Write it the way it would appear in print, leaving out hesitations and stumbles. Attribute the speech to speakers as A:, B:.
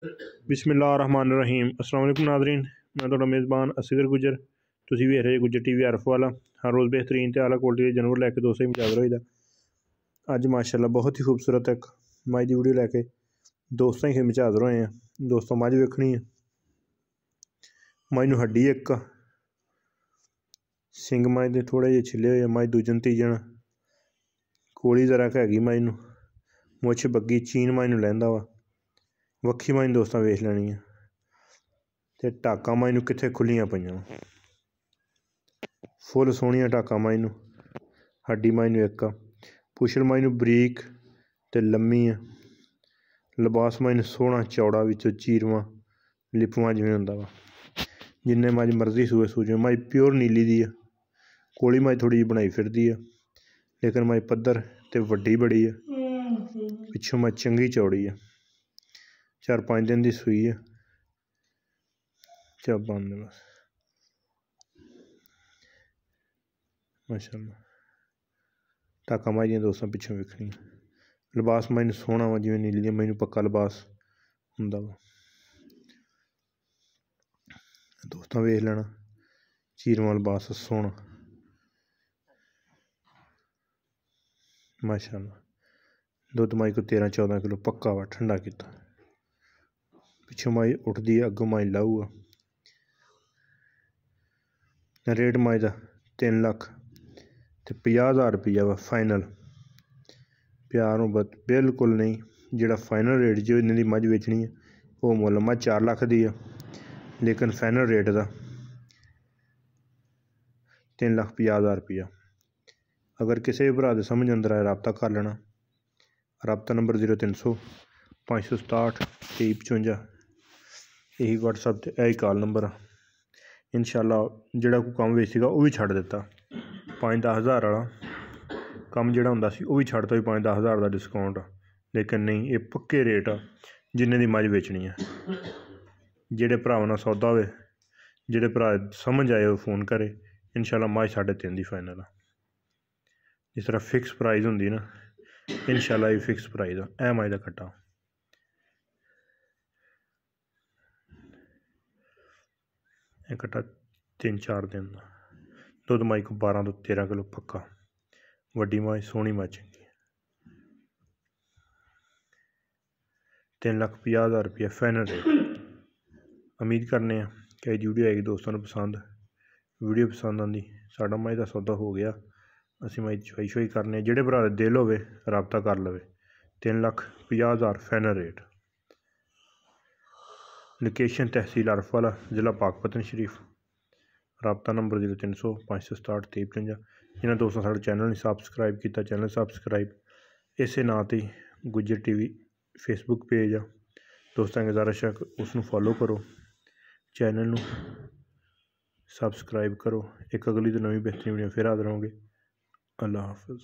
A: बिस्मिल्लाहिर्रहमानिर्रहीम। अस्सलाम वालेकुम नाज़रीन, मैं तुहाडा मेज़बान असगर गुजर। तुसीं वेख रहे गुजर TV हरफ वाला। हर रोज़ बेहतरीन ते आला क्वालिटी के जानवर लैके दोस्तों ही मुजावर होईदा। अज माशाअल्लाह बहुत ही खूबसूरत एक मझ की वीडियो लैके दोस्तों ही हाज़र होए हैं। दोस्तों मझ वेखनी है, मझ नूं हड्डी एक सिंग मझ दे थोड़े जे छिले हुए, मझ दूजन तीजन कोली जरा क हैगी, मझ नूं मुछ बग्गी चीन मझ नूं लैंदा वा। वक्खी मझ दोस्तों वेख लैनी है ते टाकां मझ नूं कित्थे खुल्लियां पईयां वा। फुल सोहणियां टाकां मझ नूं, हड्डी मझ नूं एक, पुछड़ मझ नूं बरीक ते लम्मी है। लिबास मझ नूं सोहना चौड़ा, विचों चीरवां लिपवां जिवें हुंदा वा। जिन्ने मझ मर्जी सूए सूजे, मझ प्योर नीली दी है। कोली मझ थोड़ी जी बनाई फिरदी है, लेकिन मझ पद्धर ते वड्डी बड़ी है। पिछों मझ चंगी चौड़ी है। 4-5 दिन की सूई है। क्या बंद है बस माशाअल्लाह। टाका मझ दियां दोस्तों पिछों वेखनी। लिबास मझ नूं सोहना वा, जिवें नीली दी मझ नूं पक्का लिबास हुंदा वा। दोस्तों वेख लेना, चीरवां लिबास सोहना माशाअल्लाह। दुध मझ को 13-14 किलो पक्का वा, ठंडा किता। पिछों मझ उठदी है, अग्गों मझ लाऊ आ। रेट मझ दा 3,50,000 रुपया वा फाइनल। प्यार मुहब्बत बिल्कुल नहीं। जिहड़ा फाइनल रेट जो इन्हां दी मझ बेचनी है वो मुल मझ 4 लाख दी है, लेकिन फाइनल रेट दा 3,50,000 रुपया। अगर किसी भी भरा दे समझ अंदर आए रबता कर लेना। रबता नंबर 0300 567 2355, यही WhatsApp ते यही कॉल नंबर आ। इंशाअल्लाह जिहड़ा कोई कम वेचेगा वो भी छड्ड दित्ता। 5-10 हज़ार वाला कम जिहड़ा हुंदा सी वो भी छड्डता, 5-10 हज़ार का डिस्काउंट आ। लेकिन नहीं, ये पक्के रेट आ जिन्ने दी मझ बेचनी है। जिहड़े भरावां नाल सौदा होवे, जिहड़े भरा समझ आए वो फोन करे। इंशाअल्लाह मझ 3.5 दी फाइनल आ। जिस तरह फिक्स प्राइस हुंदी ना, इंशाअल्लाह ये फिक्स प्राइस आ। ऐ मझ दा कट्टा यह कट्टा 3-4 दिन का दुध मझ को 12 तो 13 किलो पक्का। वड्डी मझ, सोहनी मझ, 3,50,000 रुपया फाइनल रेट। उम्मीद करने कि अज वीडियो आएगी दोस्तों को पसंद। वीडियो पसंद आती साडा मझ का सौदा हो गया। असीं मझ चवाई शवाई करने, जिहड़े भरा दे दिल होवे रबता कर लवे। 3,50,000 फाइनल रेट। लोकेशन तहसील हरफ वाला, जिला पाकपतन शरीफ। रबता नंबर 0300 567 2355। जिन्होंने दोस्तों साढ़े चैनल नहीं सबसक्राइब किया, चैनल सबसक्राइब। इस नां ते गुजर TV फेसबुक पेज आ। दोस्तों गुजारिश है उसनूं फॉलो करो, चैनल नूं सबसक्राइब करो। एक अगली तो नवीं बेहतरीन वीडियो फिर हाज़र होंगे। अल्लाह हाफिज़।